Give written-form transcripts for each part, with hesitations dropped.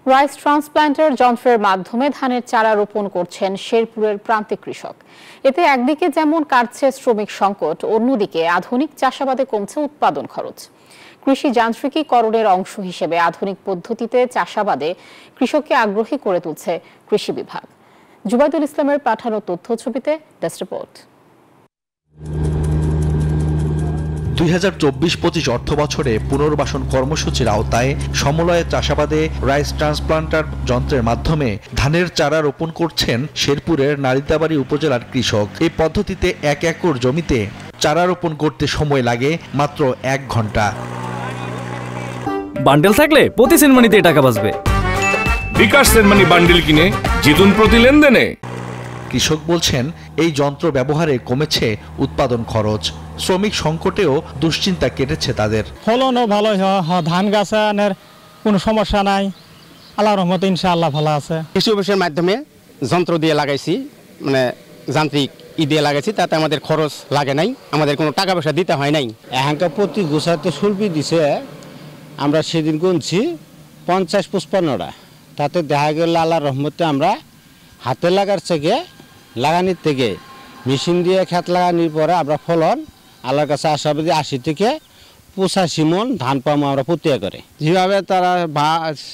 Rice transplanter যন্ত্রের মাধ্যমে ধানের চারা রোপণ করছেন শেরপুরের প্রান্তিক কৃষক। এতে একদিকে যেমন কাটছে শ্রমিক সংকট, অন্যদিকে আধুনিক চাষাবাদে কমছে উৎপাদন খরচ। কৃষি যান্ত্রিকীকরণের অংশ হিসেবে আধুনিক পদ্ধতিতে চাষাবাদে কৃষককে আগ্রহী করে তুলছে কৃষি বিভাগ। জুবাইদুল ইসলামের পাঠানো তথ্যছবিতে ডেস্ক রিপোর্ট। 2024-25 অর্থ বছরে পুনর্বাসন কর্মসূচির আওতায় সমলয়ে চাষাবাদে রাইস ট্রান্সপ্লান্টার যন্ত্রের মাধ্যমে ধানের চারা রোপণ করছেন শেরপুরের নালিতাবাড়ী উপজেলার কৃষক। এই পদ্ধতিতে 1 একর জমিতে চারা রোপণ করতে সময় লাগে মাত্র 1 ঘন্টা। বান্ডেল থাকলে প্রতি সেনমানিতে টাকা বাঁচবে। বিকাশ সেনমানি বান্ডেল কিনে জিতুন প্রতি লেনদেনে। কৃষক বলছেন এই যন্ত্র ব্যবহারে কমেছে উৎপাদন খরচ, শ্রমিক সংকটেও দুশ্চিন্তা কেটেছে তাদের। ফলনও ভালো হয়, ধান গাছের কোনো সমস্যা নাই, আল্লাহর রহমতে ইনশাআল্লাহ ভালো আছে। কৃষি অফিসের মাধ্যমে যন্ত্র দিয়ে লাগাইছি, মানে যান্ত্রিক দিয়ে লাগাইছি, তাতে আমাদের খরচ লাগে নাই, আমাদের কোনো টাকা পয়সা দিতে হয় নাই। এখানকার প্রতি গোছাতে শুল্পি দিছে, আমরা সেদিন গুনছি 50-55টা। তাতে দেখা গেল আল্লাহর রহমতে আমরা হাতে লাগার থেকে লাগানির থেকে মেশিন দিয়ে খেত লাগানির পরে আমরা ফলন আল্লাহর কাছে আশাবাদী 80 থেকে 85 মণ ধান পাবো আমরা প্রতি একরে। যেভাবে তারা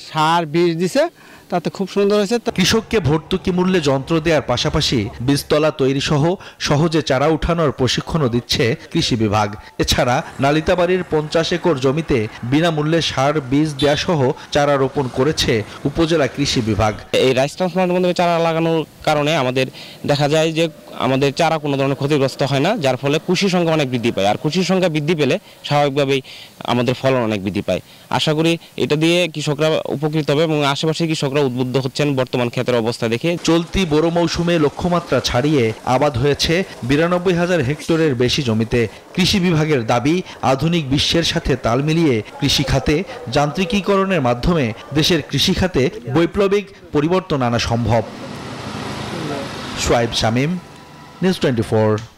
সার বীজ দিছে তাতে খুব সুন্দর হয়েছে। কৃষককে ভর্তুকি মূল্যে যন্ত্র দেওয়ার পাশাপাশি বীজতলা তৈরি সহ সহজে চারা উঠানোর প্রশিক্ষণও দিচ্ছে কৃষি বিভাগ। এছাড়া নালিতাবাড়ির 50 একর জমিতে বিনামূল্যে সার বীজ দেওয়া সহ চারা রোপণ করেছে উপজেলা কৃষি বিভাগ। এই রাইস ট্রান্সপ্লান্টের মাধ্যমে চারা লাগানোর কারণে আমাদের দেখা যায় যে আমাদের চারা কোনো ধরনের ক্ষতিগ্রস্ত হয় না, যার ফলে কৃষির সংখ্যা অনেক বৃদ্ধি পায়। আর কৃষির সংখ্যা বৃদ্ধি পেলে স্বাভাবিকভাবেই আমাদের ফলন অনেক বৃদ্ধি পায়। আশা করি এটা দিয়ে কৃষকরা উপকৃত হবে এবং আশেপাশের কৃষকরা উদ্বুদ্ধ হচ্ছেন বর্তমান ক্ষেতের অবস্থা দেখে। চলতি বোরো মৌসুমে লক্ষ্যমাত্রা ছাড়িয়ে আবাদ হয়েছে 92,000 হেক্টরের বেশি জমিতে। কৃষি বিভাগের দাবি, আধুনিক বিশ্বের সাথে তাল মিলিয়ে কৃষি খাতে যান্ত্রিকীকরণের মাধ্যমে দেশের কৃষি খাতে বৈপ্লবিক পরিবর্তন আনা সম্ভব। সোয়াইব শামীম, নিউজ 24।